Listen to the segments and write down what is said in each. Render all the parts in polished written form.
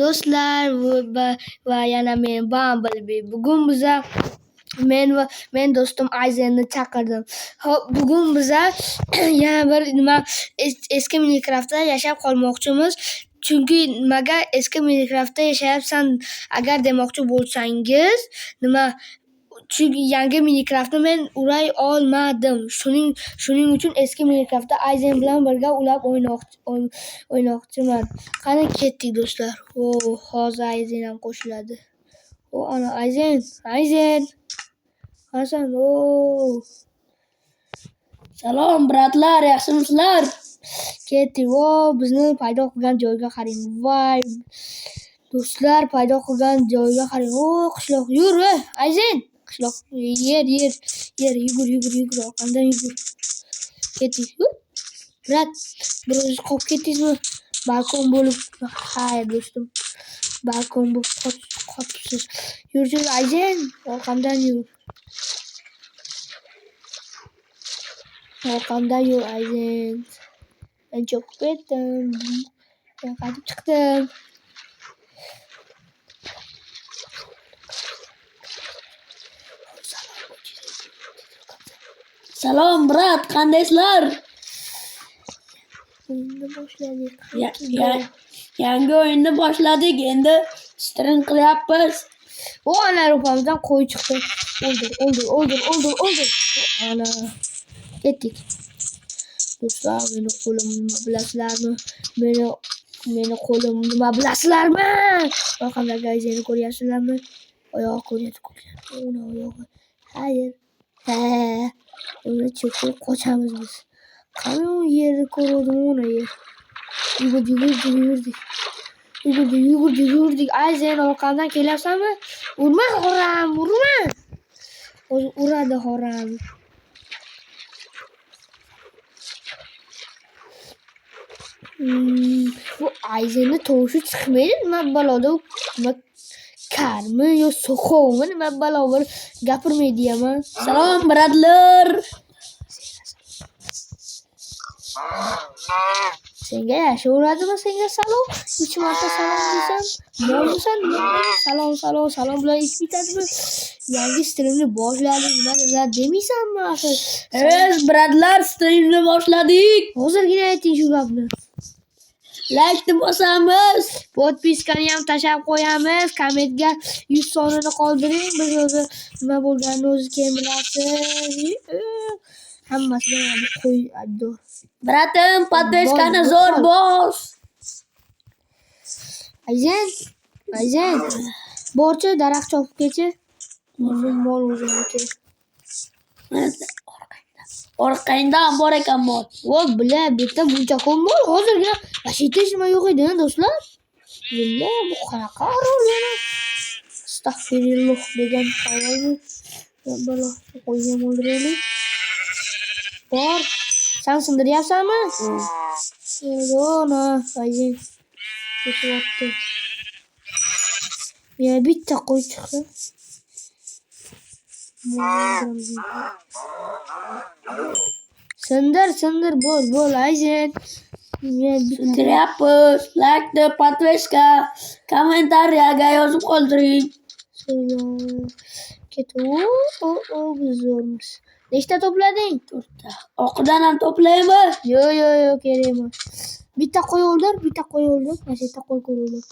Do'stlar va yana men Bumblebee. Bugun biza men do'stim Ayzenni chaqirdim. Hop, bugun biza yana bir eski Minecraftda yashab qolmoqchimiz. Chunki nimaga eski Minecraftda yashayapsan agar demoqchi bo'lsangiz, chunki yangi Minecraftni men uray olmadim. Shuning uchun eski Minecraftda Ayzen bilan birga ulab o'ynoqchiman. Qani ketdik do'stlar. Hozir Ayzen ham qo'shiladi. Ana Ayzen. Hasan, Salom bratlar, yaxshimisizlar? ketdik. Bizni paydo qilgan joyga qarang. Voy. Do'stlar, paydo qilgan joyga qarang. Qishloq. Yur, Ayzen. Qishloq. Yer. Yugur. Orqamdan yugur. Ketdik. Brat, biroz qolib ketdingizmi? Balkon bo'lib. Hayır do'stim. Balkon bo'lib qolibsiz. Yur, Ayzen. Orqamdan yur. Orqamdan yur, Ayzen. Ben çok ketdim. Ben qaytib chiqdim. Salom brat, qandaysizlar? O'yinni boshladik. Yangi o'yinni boshladik. Endi string qilyapmiz. Ana ro'pamizdan qo'y chiqdi. O'ldir. Ana. Ketdik. Do'stlar, meni qo'limni nima bilasizlarmi? Meni qo'limni nima bilasizlarmi? Orqamdagi Ayzenni ko'ryapsizlarmi? Oyoq ko'ryapti. Uni oyog'i. Hayır. Uni chekib qochamiz biz. Qani u yerni ko'rdim, uni yer. Yugurdik. Ayzen, orqamdan kelyapsanmi? Urma, xoram, urma. Uradi xoram. Bu Ayzenni tovushi chiqmaydi. Nima baloda karmi yo so'qovmi? Nima balo bir gapirmaydi ham. Salom bratlar. Senga yashayveradimi senga salom? 3 marta salom desam, bo'lmisan? Salom bilan ish bitadimi? Yangi streamni boshladik, nima dedilar demaysanmi axir? Bratlar, stringni boshladik. Hozirgina ayting shu gapni. Like bosamiz. Podpiskani ham tashab qo'yamiz. Kommentga 100 sonini qoldiring. Biz o'zi nima bo'lganini o'zi keyin bilasiz. Hammasidan ham qo'y addor. Bratim, podpiskani zo'r bos. Ayzen. Borchi daraxt chopib kechi. Mol o'zingniki. Orqangdan bor ekan mol. Bitta buncha mol hozirgina yashaytish nima yo'q edi, do'stlar. Bu qanaqa orol yana? Astagfirulloh degan savolni balo qo'ygan o'ldiraylik. Bor. Sen sindiryapsanmi? Ayzen. Ketyapti. Yana bitta qo'y chiqdi. Sindir bo'l Ayzen. Sindiryapmiz. Like, podpiska, kommentariyaga yozib qoldiring. Zo'rmiz. Nechta to'plading? 4 ta. Oqidan ham to'playmi? Yo'q, kerak emas. Bitta qo'y o'ldir. Mana shu yerda qo'y ko'rdim.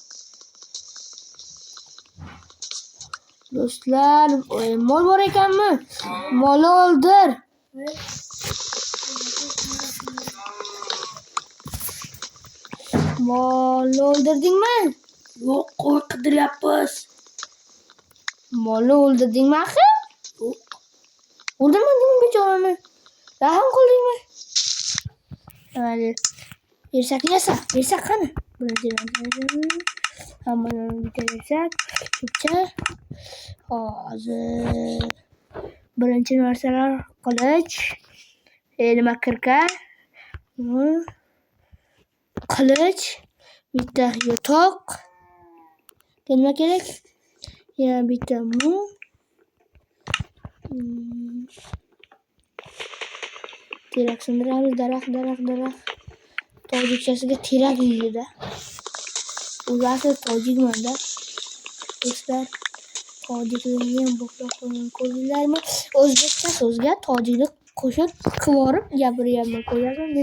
Do'stlar, mol bor ekanmi? Molni o'ldir. Molni o'ldirdingmi? Yo'q, qo'y qidiryapmiz. Molni o'ldirdingmi axir? Yo'q. O'ldirmadingmi bechorani? Rahm qildingmi? Mayli. Bersak qani? Hammadan bersak. Shuncha. Hozir birinchi narsalar qilich. Nima kirka? Qilich, bitta yotoq. Nima kerak? Yana bitta mum. Terak sindiramiz, daraxt. Tojikchasiga terak deydi-da. O'zi asli tojikman-da. Do'stlar, tojiklarni ham boplab qo'ygan ko'rdinglarmi? O'zbekcha so'zga tojikni qo'shib qilib gapiryapman, ko'ryapsizmi?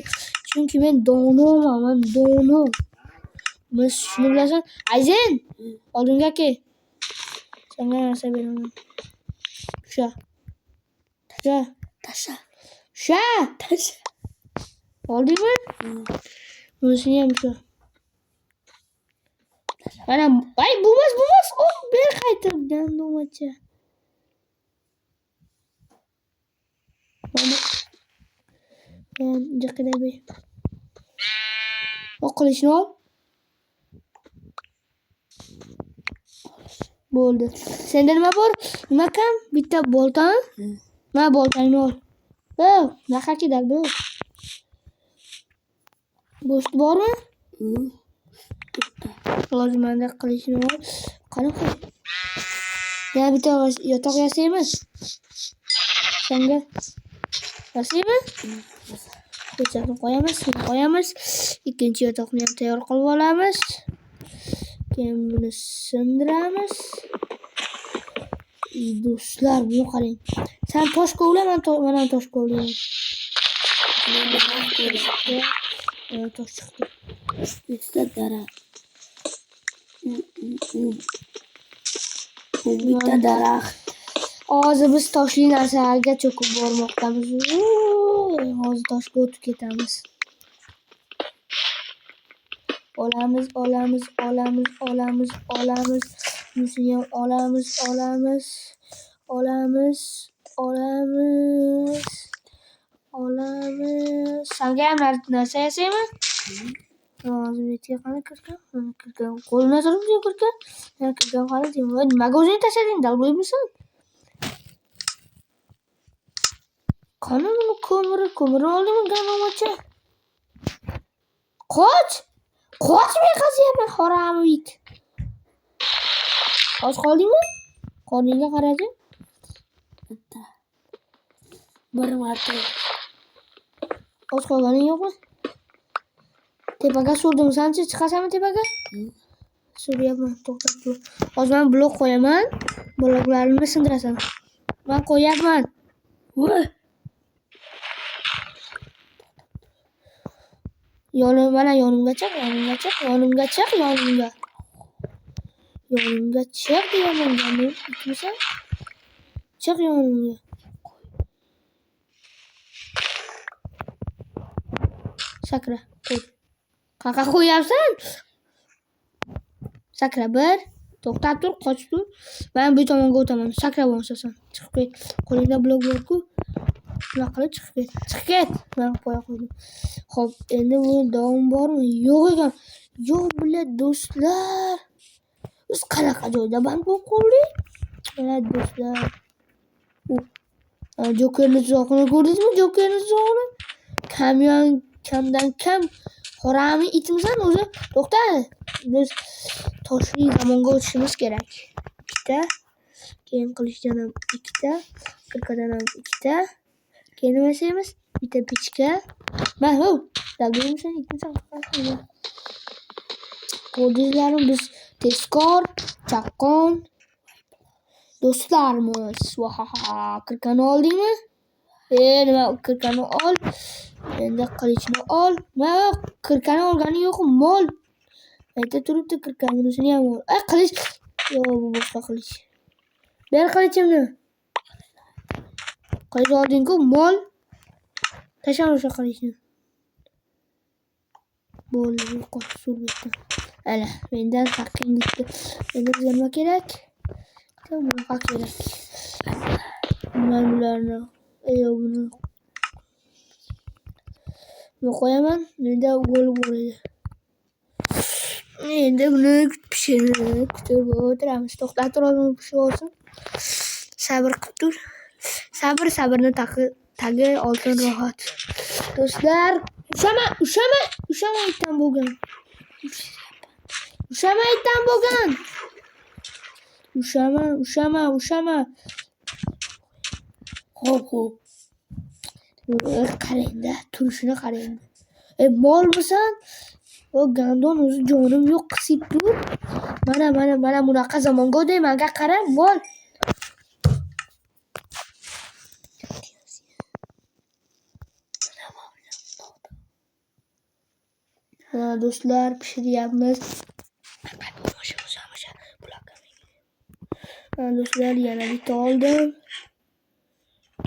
Chunki men donoman, men dono. Men shuni bilasan, Ayzen, oldimga kel. Senga narsa beraman. Sha. Oldingmi? Bunisini ham shu. Mana, ay bo'lmas. Oh, ber qaytirgan domacha. Mana. Men jiqida ber. O'qilishni ol. Bo'ldi. Senda nima bor? Nima kam? Bitta boltami? Mana boltangni ol. Naqa kedal bu. Go'sht bormi? Hozir menda qilishni ol. Qanaqa? Yana bitta yotoq yasaymiz. Senga yasaymi? Ko'chani qo'yamiz. Ikkinchi yotoqni ham tayyor qilib olamiz. Keyin buni sindiramiz. Do'stlar, buni qarang. Sen tosh kovla, men tosh kovlayman. Tosh chiqdi. Bitta daraxt. Bitta daraxt. Hozir biz toshli narsalarga cho'kib bormoqdamiz. Hozir toshga o'tib ketamiz. Olamiz. Bunisini ham olamiz. Senga ham narsa yasaymi? Hozir betga qani kirgan. Qo'lini solib kirgan. Men kirgan qani deyman. Nimaga o'zing tashlading? Dalboymisan? Qani buni ko'miri oldimmi ganomacha? Qoch men qazyapman, harom it. Och qoldingmi? Qorningga qarajim. Bitta. Bir marta. Och qolganing yo'qmi? Tepaga surdim. Sanchi chiqasanmi tepaga? Suryapman, to'xtab tur. Hozir men blok qo'yaman. Bloklarimni sindirasan. Men qo'yapman. Mana yonimga chiq. Yonimga chiq deyaman. Yonimga chiqmisan? Chiq yonimga. Sakra, qo'y. Qaqa qo'yapsan? Sakra bir. To'xtab tur, qochib tur. Men bu tomonga o'taman. Sakra bo'lmasan. Chiqib ket. Qo'lingda blok bor-ku. Nima qilib chiqib ket. Men qo'ya qo'ydim. Xo'p, endi bu davom bormi? Yo'q ekan. Yo'q, bilat do'stlar. Biz qanaqa joyda band bo'lib qoldik? Bilat do'stlar. Jokerning tuzoqini ko'rdingizmi? Kamdan kam horami itimisan o'zi. To'xta. Biz toshli zamonga o'tishimiz kerak. Ikkita. Keyin qilishdan ham ikkita. Qirqadan ham ikkita. Keyin nima yasaymiz? Bitta pechka. Mana, dalgaymisan, ikkinchi qilib. Ko'rdingizlarmi, biz tezkor, chaqqon do'stlarmiz. Vahaha. Qirqani oldingmi? Nima qirqani ol. Endi qilichni ol. Mana qirqani olgani yo'q, mol. Ayta turibdi qirqani, bunisini ham ol. Qilich. Yo'q, bu boshqa qilich. Ber qilichimni. Qilich olding-ku, mol. Tashla o'sha qilichni. Bo'ldi, qo'yib surbetdi. Ana, mendan haqqing bitdi. Endi bizga nima kerak? Bunaqa kerak. Men bularni buni qo'yaman. Menda gol bo'ladi. Endi buni kutib o'tiramiz. To'xtab turamiz, pishib olsin. Sabr qilib tur. Sabrni tagi oltin rohat. Do'stlar, ushama itdan bo'lgan. Ushama. Xo'p. Qarangda, turishini qarang. Molmisan? O gandon o'zi jonim yo'q qisib tur. Mana bunaqa zamonga o'tay, menga qara, mol. Do'stlar, pishiryapmiz. Do'stlar, yana bitta oldim.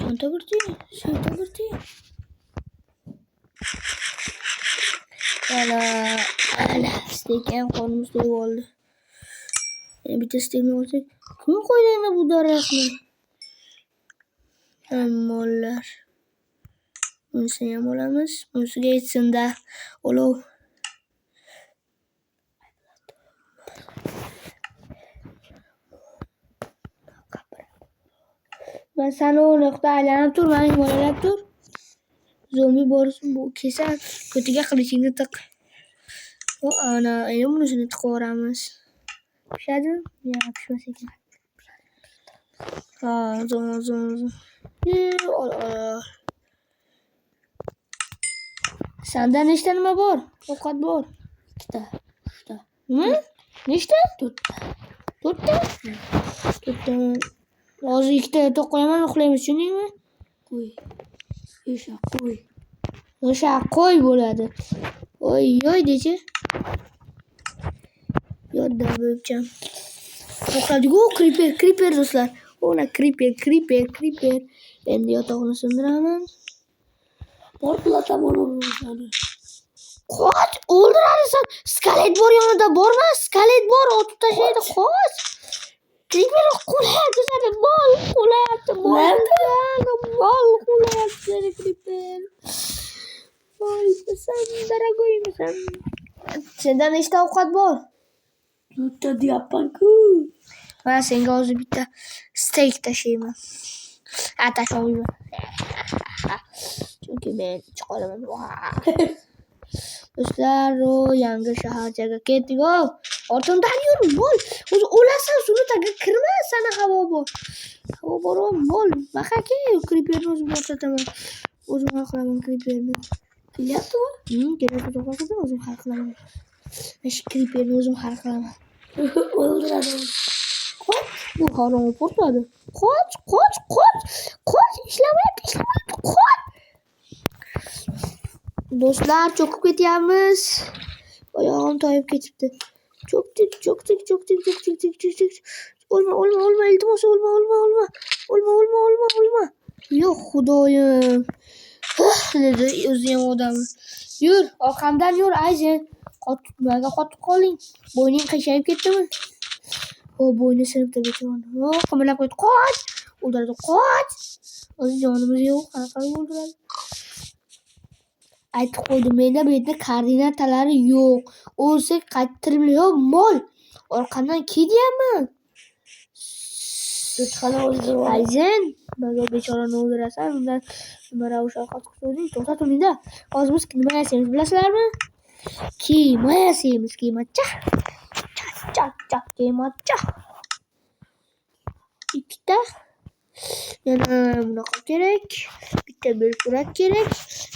Chanta burti. Ana steak ham qonimiz to'yib oldi. Bitta steakni olsak, kim qo'ydi endi bu daraxtni? Mollar. Bunisini ham olamiz. Bunisiga yetsin-da. Olov. Ben sana o nokta aylanib tur, meni himoyalab tur. Zombi borsin, bu kesal. Ko'tiga qilichingni tiq. O ana, endi bunisini tiqaveramiz. Pishadimi? Ya, pishmas ekan. Ha, zo'n. Sanda nechta nima bor? Ovqat bor. 2 ta, 3 ta. Nima? Nechta? 4 ta. 4 ta? 4 ta. Hozir 2 ta yotoq qo'yaman, uxlaymiz, tushundingmi? Qo'y. Qo'y. O'sha qo'y bo'ladi. Oy dechi. Yodda bo'pcham. Uxladigu, creeper do'stlar. Ona creeper. Endi yotoqni sindiraman. Bor plataman o'rnini. Qoch, o'ldiradi sen. Skalet bor yonida, borma. Skalet bor, otib tashlaydi, qoch. Creeper qo'layapti seni, bol qo'layapti. Creeper. Voy, sen daragoymisan. Senda nechta ovqat bor? 4 ta deyapman-ku. Mana senga hozir bitta steak tashlayman. Tashlayman. Chunki men chiqolaman. Do'stlar, yangi shaharchaga ketdik. Ortimdan yur, mol. O'zi o'lasan, suvni tagiga kirma, sana havo bor. Havo bor, mol. Baqaki, creeperni o'zim ko'rsataman. O'zim hal qilaman creeperni. Kelyaptimi? Kelayapti, to'xtatdim, o'zim hal qilaman. Mana shu creeperni o'zim hal qilaman. O'ldiradi. Qoch, bu harom portladi. Qoch. Ishlamayapti, qoch. Do'stlar, cho'kib ketyapmiz. Oyog'im toyib ketibdi. Cho'kdik. O'lma, iltimos, o'lma. Yo'q, xudoyim. Dedi o'zi ham odamni. Yur, orqamdan yur, Ayzen. Qotib qoling. Bo'yning qiyshayib ketdimi? Bo'yni sinibdi bechorani. Qimirlab qo'ydi. Qoch! O'ldiradi, qoch! O'zi jonimiz yo'q, qanaqa o'ldiradi? Aytib qo'ydim, menda bu yerda koordinatalari yo'q. O'lsak qaytarib yo'q, mol. Orqamdan kelyapman. Do'stxona o'ldirib. Ayzen, mana bechorani o'ldirasan, undan nima ravishga qotib to'xtat uningda. Hozir biz nima yasaymiz, bilasizlarmi? Kiyma yasaymiz, kiymacha. Kiymacha. 2 ta. Yana bunaqa kerak. Bitta belkurak kerak.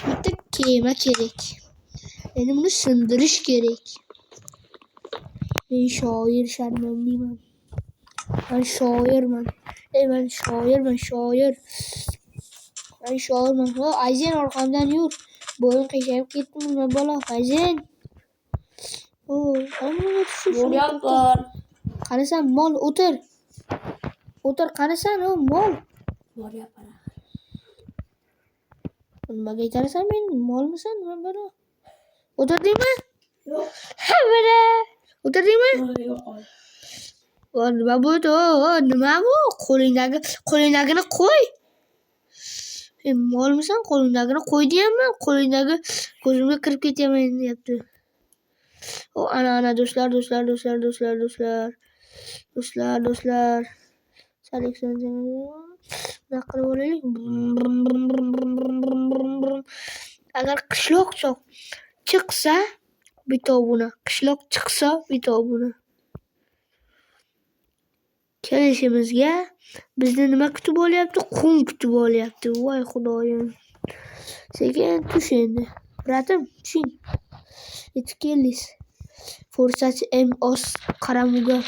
Bitta kema kerak. Endi buni sindirish kerak. Men shoir sharmandiyman. Men shoirman. Men shoirman. Ayzen orqamdan yur. Bo'yin qiyshayib ketdimi nima bola? Ayzen. Bo'lyapman. Qarasan, mol, o'tir. Qarasan, mol. Bo'lyapman. Nimaga aytarasan men? Molmisan, nima bola? O'tirdingmi? Yo'q. Ha, mana. O'tirdingmi? Yo'q. Nima bo'ldi? Nima bu? Qo'lingdagini qo'y. Molmisan? Qo'lingdagini qo'y deyapman. Qo'lingdagi ko'zimga kirib ketyapman deyapti. Ana do'stlar. Seleksiyon nima qilib olaylik? Agar qishloq chiqsa bitobuni. Kelishimizga bizni nima kutib olyapti? Qum kutib olyapti. Voy xudoyim. Sekin tush endi. Bratim, tushing. Yetib keldingiz. Forsachi M os qaramuga.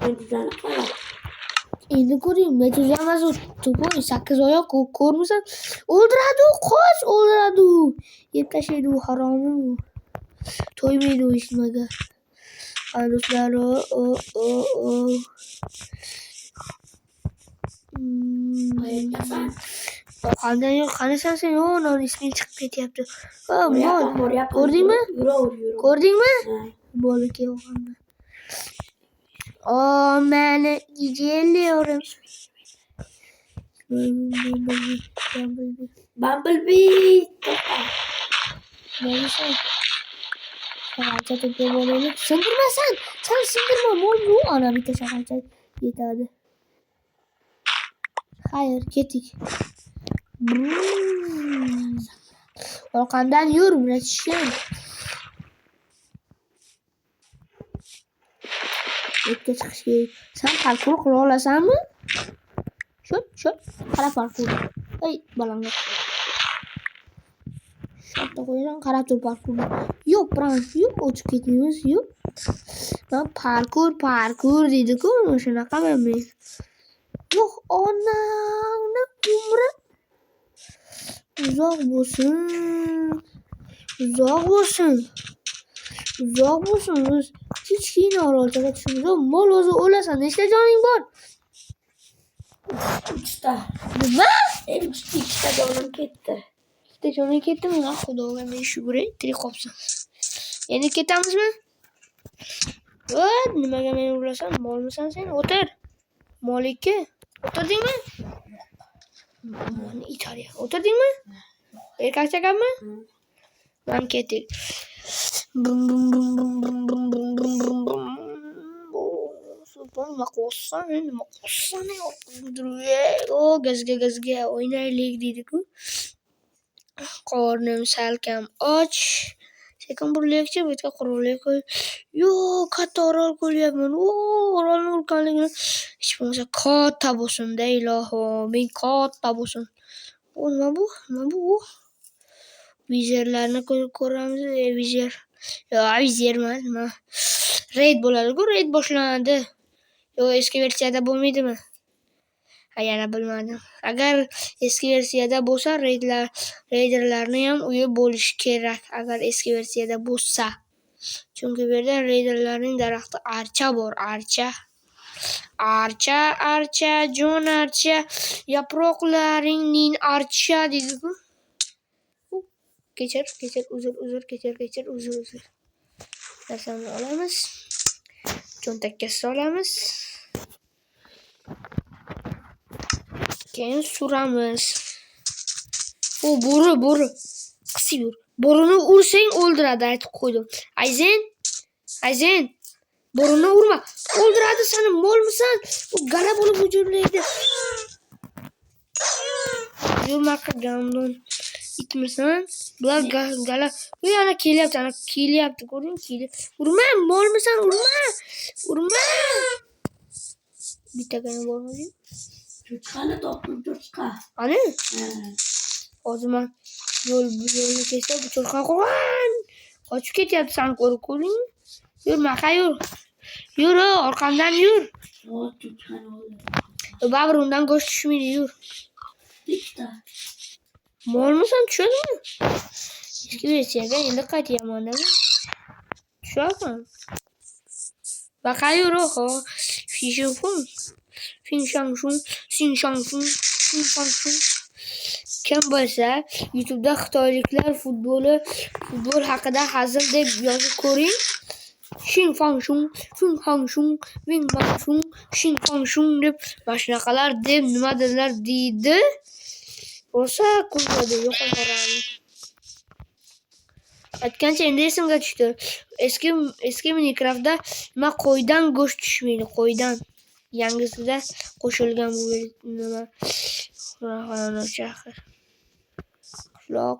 Meduzani qara. Endi ko'ring, meduza emas u to'poy, 8 oyoq ko'rmisan? O'ldiradi u, qoch, o'ldiradi u. Yeb tashlaydi u, haromi u. To'ymaydi u hech nimaga. Qani do'stlar, Qayerdasan? qanday yo'q, qanasan sen? Non isming chiqib ketyapti. Boryapman, Mol. boryapman. Ko'rdingmi? Yuraver. Ko'rdingmi? Ha. Bola kelganda. Meni geliyorum. Bumblebee. To'xta. Neyse. Şakalça tepki böyle. Sindirme sen. Sen sindirme. Mol bu. Ana bir de şakalça yetadi. Hayır, ketdik. Orqamdan yur, bratishim. Yetga chiqish kerak. Sen parkur qila olasanmi? Shu. Qara parkur. Ey, balangga. Şurada qo'yasan, qarab tur parkurni. Yo'q, Brans, yo'q, o'tib ketmaymiz, yo'q. Parkur deydi-ku, shunaqaman men. Yo'q, onangni umri uzoq bo'lsin. Biz kichkina orolchaga tushamiz. Mol o'zi o'lasan. Nechta joning bor? 3ta. Nima? 2ta jonim ketdi. Ikkita joning ketdimi? Xudoga men shukuray, tirik qolibsan. Endi ketamizmi? Nimaga meni urasan? Molmisan sen? O'tir. Mol 2. O'tirdingmi? Mani Italiya. O'tirdingmi? Erkak chakammi? Men ketdik. Nima qo'ysan? Gazga o'ynaylik deydi-ku. Qornim salkam och. Sekin burilyapti, bu yerga qurollik qo'y. Yo'q, katta orol ko'ryapman. Orolni ulkanligini hech bo'lmasa katta bo'lsin-da, ilohim. Men katta bo'lsin. Nima bu? Vizerlarni ko'ramiz, vizer. Vizer emas. Raid bo'ladi-ku, raid boshlanadi. Yo, eski versiyada bo'lmaydimi? Yana bilmadim. Agar eski versiyada bo'lsa, reyderlarni ham uyi bo'lishi kerak. Agar eski versiyada bo'lsa. Chunki bu yerda reyderlarning daraxti archa bor, archa. Jon archa, yaproqlaringning archa deydi-ku. Kechir, uzr. Narsani olamiz. Cho'ntakka solamiz. Keyin suramiz. Bo'ri. Qisib yur. Bo'rini ursang o'ldiradi, aytib qo'ydim. Ayzen. Bo'rini urma. O'ldiradi seni, molmisan? U gala bo'lib hujumlaydi. Yurma qilgandan itmisan? Bular gala. Yana kelyapti, ko'ring, Urma, molmisan? Urma. Bittagina bormi? Cho'chqani topdim, cho'chqa. Ani? Hozir men yo'lni kesib, bu cho'chqa qo'rqan. Qochib ketyapti, seni ko'ring. Yurma, yur. Yur, orqamdan yur. Cho'chqani oldim. Baribir undan go'sht tushmaydi, yur. Bitta. Molmisan, tushadingmi? Eski versiyaga endi qaytyapman-da. Tushaman. Baqa yur, Kim bo'lsa, YouTube'da xitoyliklar futbol haqida hazil deb yozib ko'ring. deb mashinaqalar deb nimadirlar deydi. Bo'lsa, kuladi, yo'qoladi. Aytgancha endi esimga tushdi. Eski Minecraftda nima qo'ydan go'sht tushmaydi, qo'ydan. Yangisida qo'shilgan bu nima? Shahar. Qishloq.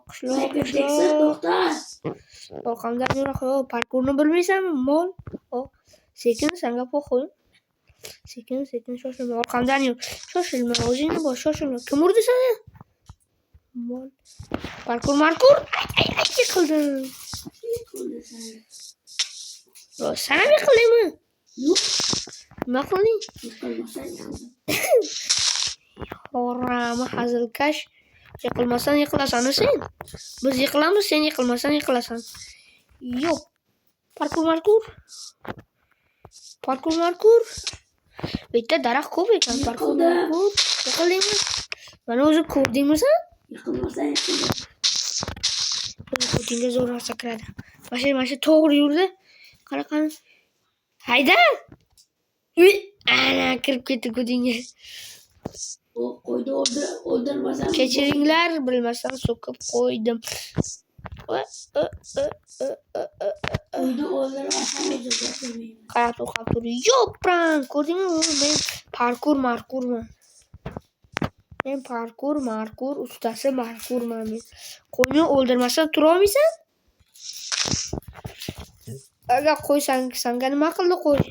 Orqamdan yur, parkurni bilmaysanmi, mol? Sekin senga qo'y. Sekin shoshilma. Orqamdan yur. Shoshilma, o'zingni bor, shoshilma. Kim urdi seni? Mol. Parkur. Ay yiqildim. Yıkıldı sen. Sana mı yiqilaymi? Yok. Nima qilding? Yıkılmasan yıkıldı. Orami hazilkash. Yiqilmasan yiqilasan sen. Biz yiqilamiz, sen yiqilmasan yiqilasan. Yo'q. Parkur. Bitta daraxt ko'p ekan. Parkur. Yiqildingmi? Mana o'zi ko'rdingmi sen? Yıkılmasan yıkıldı. Putinga zo'rg'a sakradi. Mana to'g'ri yurdi. Qara. Hayda! Ana kirib ketdi Putinga. O koydu öldürmesen. Kechiringlar, bilmasam so'kib qo'ydim. Koydu öldürmesen öldürmeyeyim. Qarab tur. Yo'q, prank. Ko'rdingmi? Men parkurman. Men parkur ustasi parkurman men. Qo'yni o'ldirmasdan tura olmaysan? Agar qo'ysang, senga nima qildi qo'y?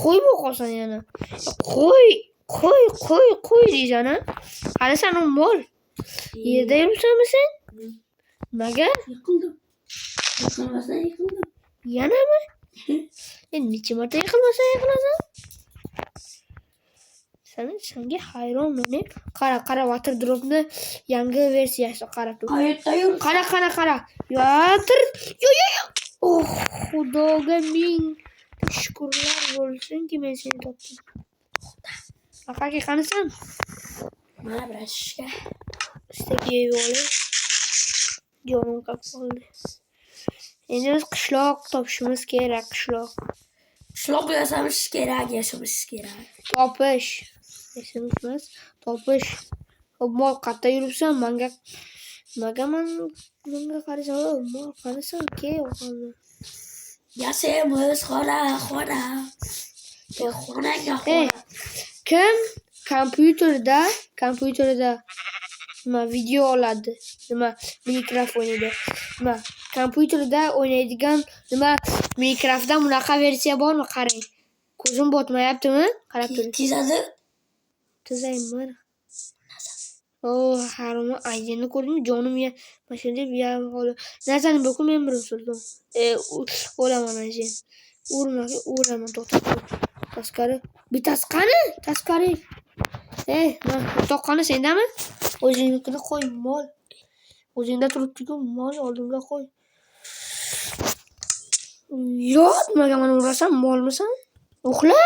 Qo'y bo'lqolsan yana. Qo'y deysan-a? Qani sen mol. Yerda yuribsanmi sen? Nimaga? Yıkıldım. Yıkılmasan yıkıldım. Yanami? Necha marta yiqilmasan yiqilasan? Senga hayronman. Qara Waterdropni yangi versiyasi qarab tur. Hayatta yürü. Qara. Yo'tir. Oh, Xudoga ming shukrlar bo'lsinki men seni topdim. Aqaki qanisan? Mana brashka. Istakga yo'li. Jonim qoldi. Endi biz qishloq topishimiz kerak, qishloq. Şlok yaşamış kerak, yaşamış kerak. Topish. Yaşamışmiz. Topish. Mol qayerda yuribsan? Menga qarasan, mol qarasan, ke yo'qoldi. Yaşayamiz, xona. Xonaga xona. Kim kompyuterda nima video oladi, nima Minecraft o'ynaydi. Nima kompyuterda o'ynaydigan nima Minecraftda bunaqa versiya bormi? Qarang. Ko'zim botmayaptimi? Qarab turing. Tizaymi? Haroma ayni ko'rdingmi? Jonim ya mashina deb yarim qoldi. Narsani bo'kum men bir usuldim. O'laman ajin. O'raman to'xtab. Taskari. Bittasi qani? Taskari. To'qqani sendami? O'zingnikini qo'y, mol. O'zingda turibdi-ku, mol oldimga qo'y. Yo'q, nimaga meni urasan? Molmisan? Uxla.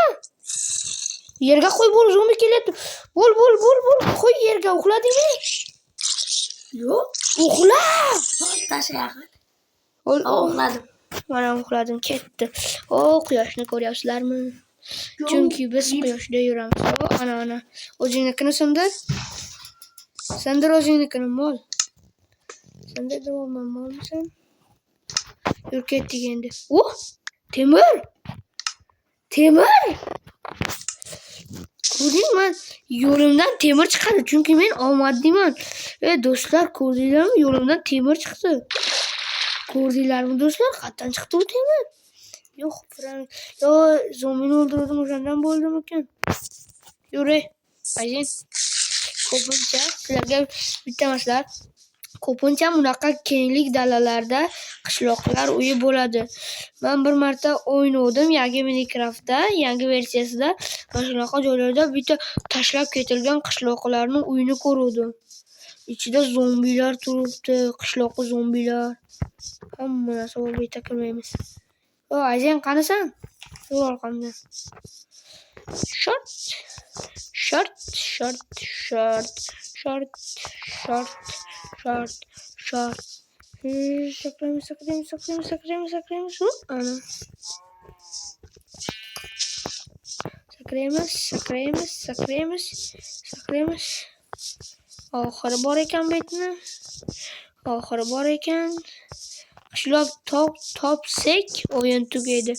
Yerga qo'y, bo'l, zombi kelyapti. Bo'l. Qo'y yerga, uxladingmi? Yo'q. Uxla. Tashga. Uxladim. Mana uxladim, ketdi. Quyoshni ko'ryapsizlarmi? Chunki biz quyoshda yuramiz. Ana. O'zingnikini sindir. Sindir o'zingnikini, mol. Sindir demoqman, molmisan? Yur ketdik endi. Temir. Ko'rdingmi? Yo'limdan temir chiqadi, chunki men omadliman. Do'stlar, ko'rdinglarmi? Yo'limdan temir chiqdi. Ko'rdinglarmi do'stlar? Qayerdan chiqdi bu temir? Yo'q, zombini o'ldirdim, o'shandan bo'ldimi ekan? Yuri, ajin. Ko'pincha sizlarga bitta masala. Ko'pincha bunaqa kenglik dalalarda qishloqlar uyi bo'ladi. Men bir marta o'ynadim yangi Minecraftda, yangi versiyasida. Mana shunaqa joylarda bitta tashlab ketilgan qishloqlarning uyini ko'rdim. Ichida zombilar turibdi, qishloqi zombilar. Hamma narsa bor, bu yerga kirmaymiz. Ajin qanisan? Yur orqamdan. Short. Sakraymiz. Ana. Sakraymiz. Oxiri bor ekan betni. Qishloq topsak o'yin tugaydi.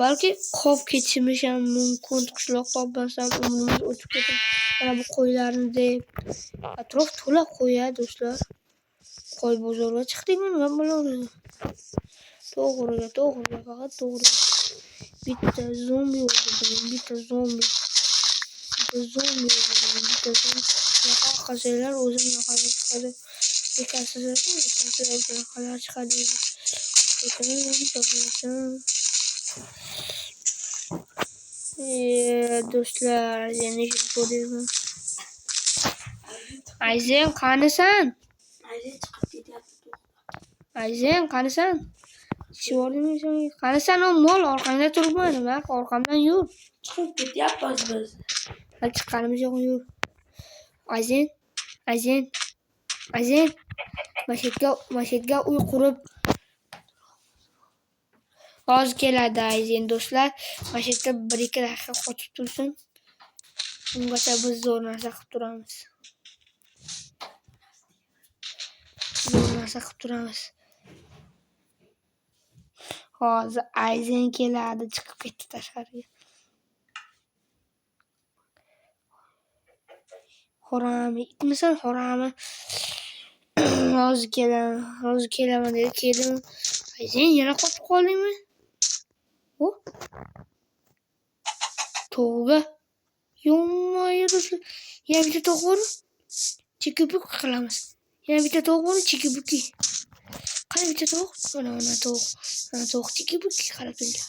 Balki qolib ketishimiz ham mumkin. Qishloq topmasam umrimiz o'tib ketadi. Mana bu qo'ylarni deb. Atrof to'la qo'y do'stlar. Qo'y bozorga chiqdikmi? Nima bo'ladi? To'g'riga, faqat to'g'riga. Bitta zombi o'ldirdim. Shunaqa qilsanglar o'zim naqadar chiqadi. Bunaqalar chiqadi. Do'stlar, yana ishib ko'rdingmi? Ayzen, qanisan? Ayzen chiqib ketyapti. Ayzen, qanisan? Ishibordingmi sen? Qanisan o mol orqangda turibman, nima? Orqamdan yur. Chiqib ketyapmiz biz. Hali chiqqanimiz yo'q, yur. Ayzen, Ayzen, Ayzen. Masjidga uy qurib hozir keladi Ayzen do'stlar. Masjidda 1-2 daqiqa qotib tursin. Ungacha biz zo'r narsa qilib turamiz. Hozir Ayzen keladi, chiqib ketdi tashqariga. Xorami, itmisan xorami? Hozir kelaman dedi, keldim. Ayzen, yana qotib qoldingmi? O? To'g'ri. Yo'maydi. Yana bitta to'g'ri bor. Chiki-buki qilamiz. Yana bitta to'g'ri bor, chiki-buki. Qani bitta to'g'ri? Mana to'g'ri. Mana to'g'ri chiki-buki qarab turgan.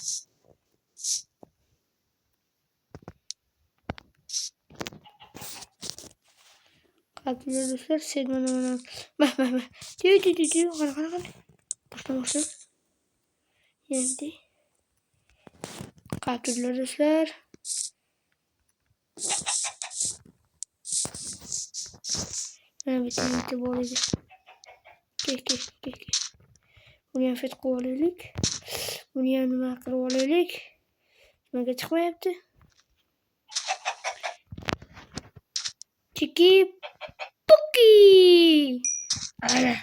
Qatlar do'stlar, sen mana. Mah. Qara. Boshla. Endi. Qatlar do'stlar. Mana bitta bor edi. Kel. Buni ham fet qilib olaylik. Buni ham nima qilib olaylik? Nimaga chiqmayapti? Chiki-buki. Ana.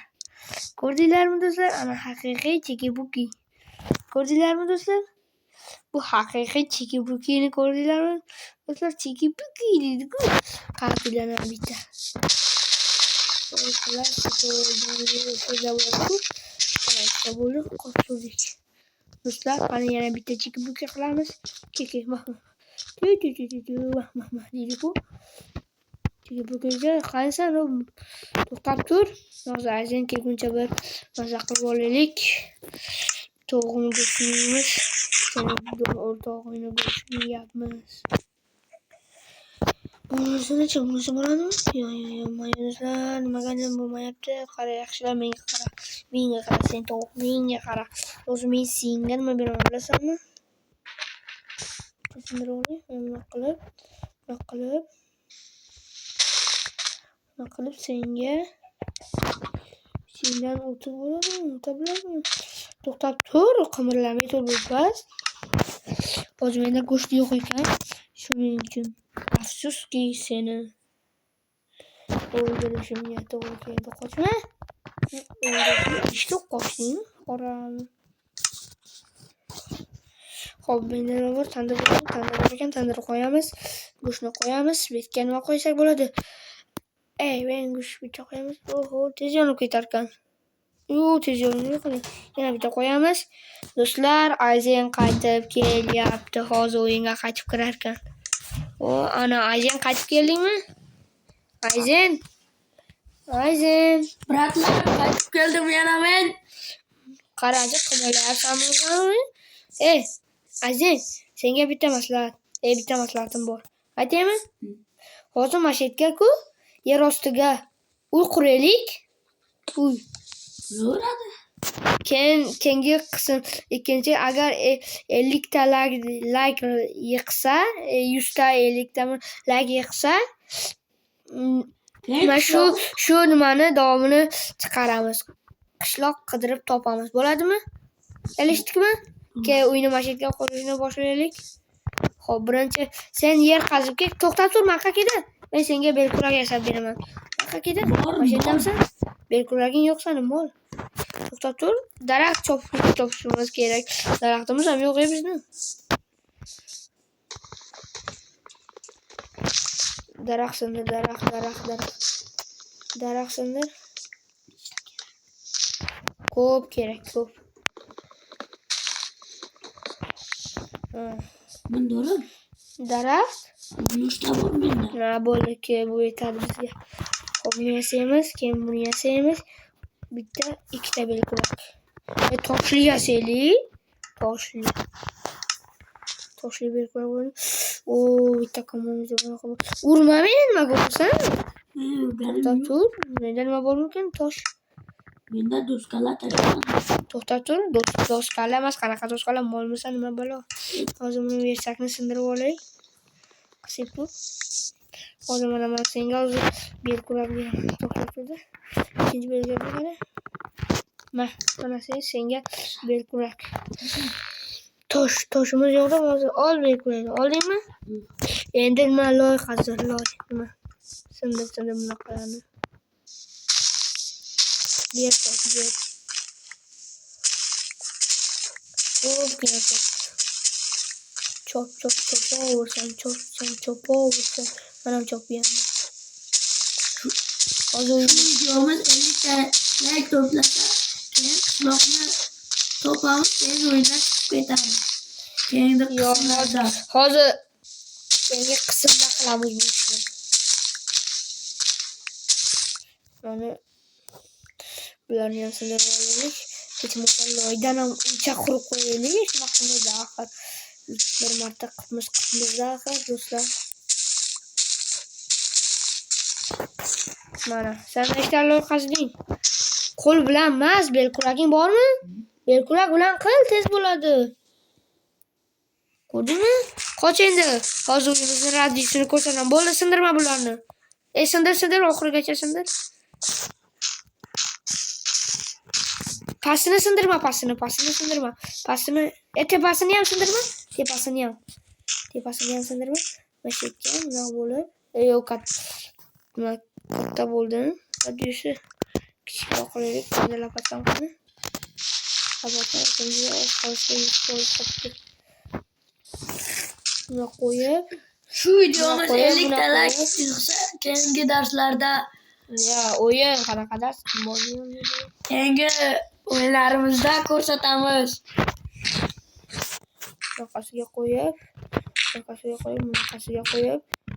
Ko'rdinglarmi do'stlar? Ana haqiqiy chiki-buki. Ko'rdinglarmi do'stlar? Bu haqiqiy chiki-bukini ko'rdinglarmi? Do'stlar, chiki-buki deydi-ku. Qartinglar bitta. Do'stlar, mana yana bitta chiki-buki qilamiz. Chiki mah. Deydi-ku. Chiki-bukiga qanisan? To'xtab tur. Hozir Ayzen kelguncha bir maza qilib olaylik. To'g'ri go'shtimiz. O'rtog'ini go'shtini yeyapmiz. Bunisi chiqmasa bo'ladimi? Yo'q, mayonezlar nimaga bo'lmayapti? Qara, yaxshilab menga qara. Sen to'g'ri menga qara. O'zi men senga nima beraman bilasanmi? Nima qilib sendan o'tib bo'ladimi? To'xtab tur, qimirlamay tur bas. Hozir menda go'sht yo'q ekan. Shuning uchun afsuski seni o'ldirishimga to'g'ri keldi. Qochma. Ishga qochdingmi? Qorami. Xo'p, menda nima tandir bor ekan, tandir qo'yamiz. Go'shtni qo'yamiz. Betga nima qo'ysak bo'ladi? Men go'sht bitta qo'yamiz. Oho, tez yonib ketar ekan. Tez yonib qoldi. Yana bitta qo'yamiz. Do'stlar, Ayzen qaytib kelyapti. Hozir o'yinga qaytib kirar ekan. Ana Ayzen qaytib keldingmi? Ayzen. Bratlar, qaytib keldim yana men. Qarachi qimirlayapsanmi? Ayzen, senga bitta maslahatim bor. Aytaymi? Hozir masjidga-ku yer ostiga uy quraylik. Yo'radi. Keyingi qism ikkinchi agar 50 ta like yiqsa, 100 ta 50 ta like yiqsa, mana shu nimani davomini chiqaramiz. Qishloq qidirib topamiz. Bo'ladimi? Kelishdikmi? Uyni masjidga qurishni boshlaylik. Xo'p, birinchi sen yer qazib ket. To'xtab tur, maqakida. Men senga belkurak yasab beraman. Maqakida. Masjiddamisan? Belkuraging yo'q sening, mol. To'xtab tur. Daraxt chopishimiz kerak. Daraxtimiz ham yo'q bizni. Daraxt sindir. Daraxt sindir. Ko'p kerak. Bundorim. Daraxt Yumurta var bende. Ha bo'ldi ki bu yetadi bizga. Hop buni yasaymiz, keyin buni yasaymiz. Bitta, ikkita belkurak. Toshli yasaylik. Toshli. Toshli belkurak bo'ldi. Bitta kamonimiz bor. Urma meni nima bo'lsan? To'xtab tur. Menda nima bo'lgan tosh? Menda doskalar tashlanadi. To'xtab tur. Doskalar emas, qanaqa doskalar molmisan nima balo? Hozir buni versakni sindirib olay. Qisib tur. Hozir mana men senga hozir belkurak beraman. To'xtab turdi. Ikkinchi belkurak mana. Mana senga belkurak. Toshimiz yo'qda hozir ol belkurakni. Oldingmi? Endi nima loy hozir loy nima? Sindir bunaqalarni. Ber. Ko'pgina chopaversan. Mana chopyapman. Hozir Videomiz 50 ta like to'plasa, keyin qishloqni topamiz, keyin o'yindan chiqib ketamiz. Keyingi qismlarda. hozir keyingi qismda qilamiz bu ishni. Mana bularni ham sindirib olaylik. Hech bo'lmasa loydan ham uncha qurib qo'yaylik. Shunaqa qilmaydi axir. Bir marta qilmizda axir do'stlar. Mana sen nechta loy qazding? Qo'l bilan emas, belkuraging bormi? Belkurak bilan qil, tez bo'ladi. Ko'rdingmi? Qoch endi. Hozir o'zimizni radiosini ko'rsataman. Bo'ldi, sindirma bularni. Sindir, oxirigacha sindir. Pastini sindirma. Tepasini ham sindirma. Tepasini ham sindirma. Mana shu yerga nima bo'lib? Yo'q, katta bo'ldi. Radiosi kichikroq qilaylik. Endi lapatdan qildi. Lapatdan buni qo'yib, Shu videomiz 50 ta like chiqsa, keyingi darslarda qanaqa dars bo'lmaydi. keyingi o'yinlarimizda ko'rsatamiz. Bunaqasiga qo'yib,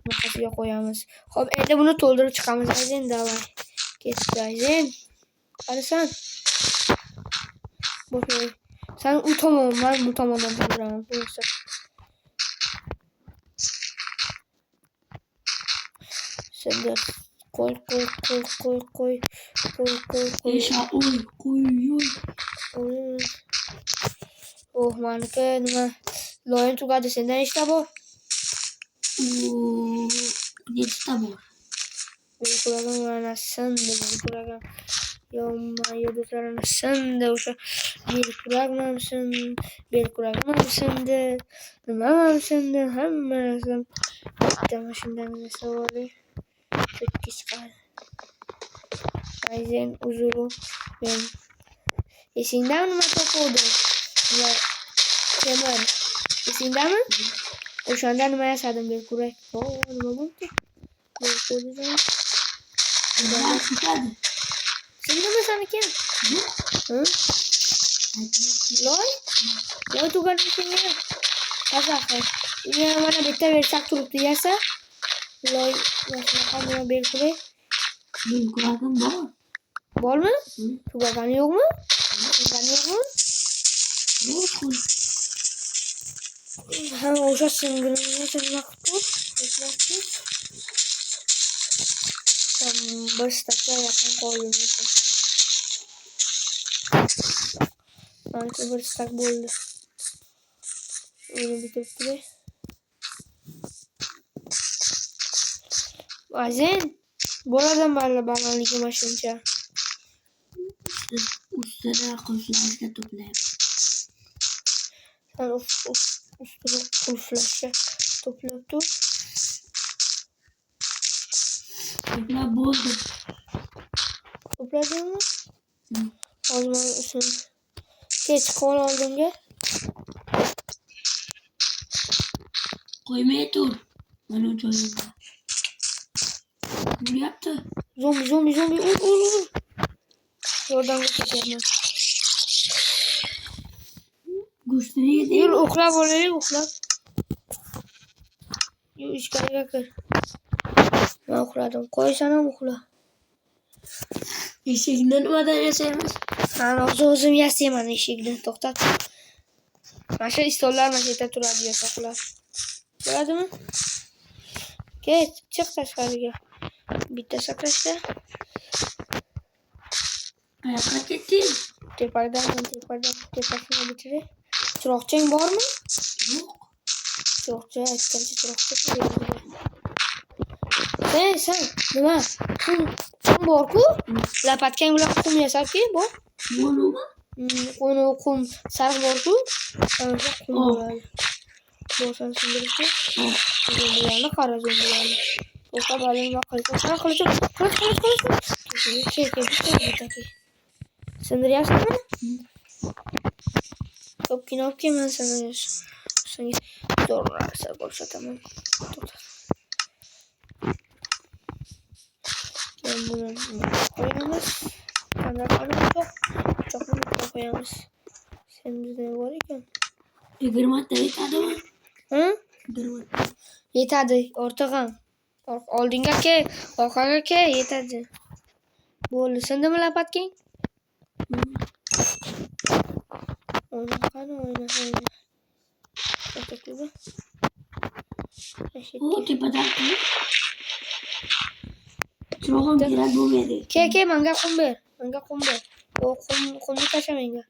bunaqasiga qo'yamiz. Xo'p, endi buni to'ldirib chiqamiz. Ayzen, davay. Ketdi Ayzen. Qarasan. Bo'ldi. Sen u tomon, men bu tomondan to'ldiraman. Bo'lsa. Sindir. Qo'y. Maniki nima? Loyin tugadi. Senda nechta bor? 7 ta bor. Belkuragim mana sindi. Yomma yo'llarni sindi. O'sha belkuragim sindi. Nima ham sindi? Hammasi. Bitta mashindan savoli. Tekis qal. Ayzen uzuru. Men esingdami nima topdim? Temir. Esingdami? O'shanda nima yasadim belkurak? Nima bo'ldi? Belkurak. Sindimi saniki? Loy tugadi senga. Qazaxi. Yana mana bitta versak turibdi yasa. Loy mana belkurak. Belkuragim bor. Bormi? Tugagani yo'qmi? Ha, o'sha singlimni nima qilib bir staka yaqin qoldi. Manki bir stak bo'ldi. Uni bitirib turay. Ayzen, bo'ladimi balandligi mashincha? Ustida qulflashga to'playapti. Sen ustida qulflashga to'plab tur. To'plab bo'ldi. To'pladingmi? Hozir uchun kech qol oldimga. Qo'ymay tur. Mana joyimda. Yuryapti. Zombi. Yordamga ketyapman. Go'shtini yeding. Yur, uxlab olaylik, uxlab. ichkariga kir. Men uxladim. Qo'ysan ham uxla. Eshikni nimadan yasaymiz? Men o'zim yasayman eshikni. To'xtat. Mana shu stollar mana shu yerda turadi yotoqlar. Bo'ladimi? Ket, chiq tashqariga. Bitta sakrashda. Qayoqqa ketding? Tepadan tepasini bitirib. Chiroqchang bormi? Yo'q. Chiroqcha, aytgancha chiroqcha qo'yadi. Sen, nima? Qum bor-ku? Lapatkang bilan qum yasabki, bor. Nima? Qum sariq bor-ku? Ana shu qum bo'ladi. Bo'lsan sindirishdi. Zombilarni qara zombilarni. To'xtab oling va qilich. Sindiryapsizmi? Ko'pgina olib kelman sindiryapsiz. Senga zo'r narsa ko'rsataman. To'xta. Keyin buni qo'yamiz. Qanday qilib cho'qni qo'yamiz. Sen bizda bor ekan. 20 ta yetadimi? Ha? 20 ta. Yetadi, o'rtog'im. Oldinga kel, orqaga kel, yetadi. Bo'ldi, sindimi lapatkang? Oyna. To'xtatdi. O, tepadan qilib. Chiroqim kerak bo'lmaydi. Ke, menga qum ber. O qumni tasha menga.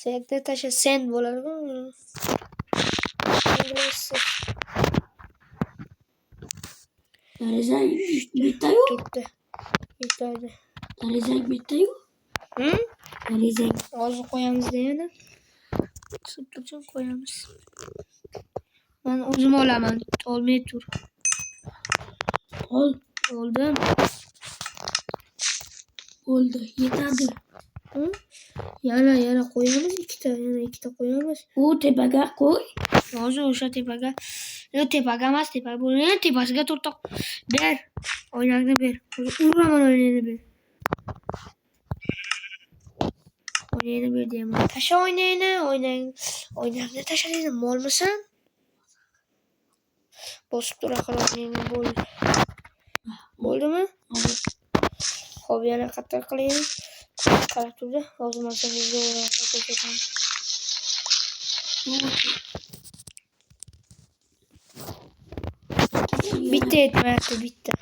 Senga tasha sen bo'ladimi? Tarizang bitta-yu? Bitta. Tarizang bitta-yu? Tarizang. Hozir qo'yamiz-da yana. Tutib qo'yamiz. Men o'zim olaman. Olmay tur. Oldim. Bo'ldi, yetadi. Yana qo'yamiz ikkita qo'yamiz. U tepaga qo'y. Hozir o'sha tepaga. Yo'q, tepaga emas, tepaga bo'lmaydi. Tepasiga to'rtoq ber. Oynangni ber. Uraman oynangni ber. Oynangni ber deyman. Tasha oynangni, oynangni tashlaysan, molmisan? Bosib tura oynangni bo'ldi. Bo'ldimi? Xo'p, yana qattiq qilaylik. Qarab turdi. Hozir men senga zo'r ko'rsataman. Bitta yetmayapti, bitta.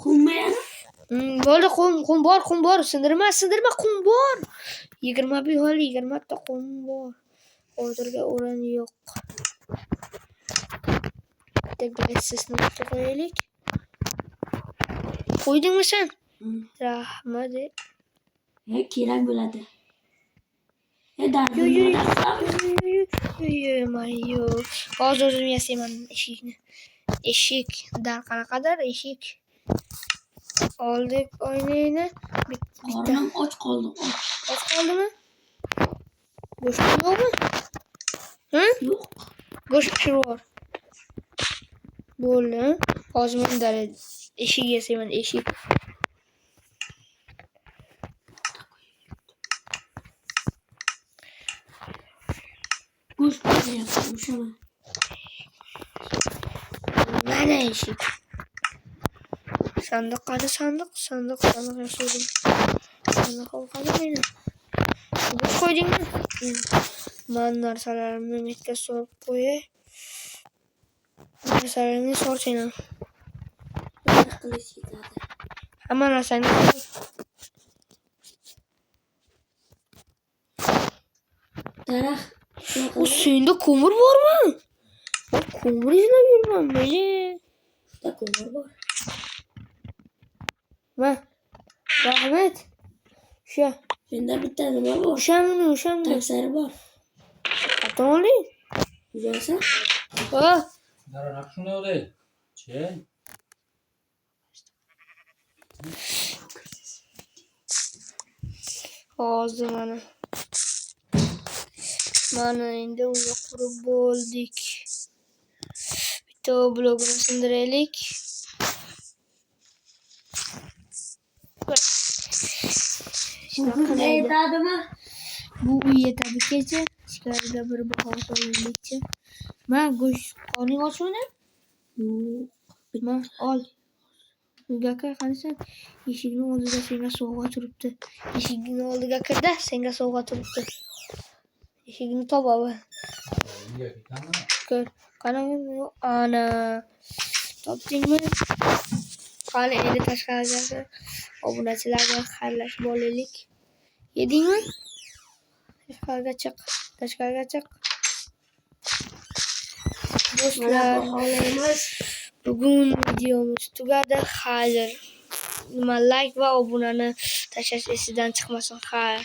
Qummi yana? Bo'ldi, qum bor. Sindirma, qum bor. 20 ta qum bor. Hozirga o'rin yo'q. Teglasini qo'yaylik. Qo'ydingmi sen? Rahmat. Kerak bo'ladi. Hozir o'zim yasayman eshikni. Eshik dar qanaqadir eshik. Oldik oynayni. Qornim och qoldi. Och qoldimi? Go'sht yo'qmi? Yo'q. Go'sht pishirib bor. Bo'ldi. Hozir men eshik yasayman, eshik. Go'sht pishirayapti, o'shaman. Mana eshik. Sandiq yasaydim. Sandiq qoldi meni. Go'sht qo'ydingmi? Men narsalarimni metga solib qo'yay. Narsalarimni solsang. Qilich yetadi. Hamma narsani. Daraxt. Senda ko'mir bormi? Ko'mir izlab yurman men. Bitta ko'mir bor. Va rahmat. Senda bitta nima bor? O'shamni. Taksari bor. Qatdan oling. Uzoqsan? Darak shunday o'day. Chen. Hozir mana endi unga qurib bo'ldik. Bitta blogni sindiraylik. Shunday yetadimi? Bu uy yetadi kecha. Ichkariga bir baho solaylikchi. Ma go'sht qorning ochmi? Ma ol. Uyga kir qarasan. Eshikning oldida senga sovg'a turibdi. Eshikning oldiga kirda senga sovg'a turibdi. Eshikni topaver. Uyga ketaman. Ko'r. Qani ana. Topdingmi? Qani endi tashqariga obunachilarga xayrlashib olaylik. Yedingmi? Tashqariga chiq. Tashqariga chiq. Do'stlar, Baholaymiz. bugun videomiz tugadi. Xayr. Like va obunani tashlash esidan chiqmasin. Xayr.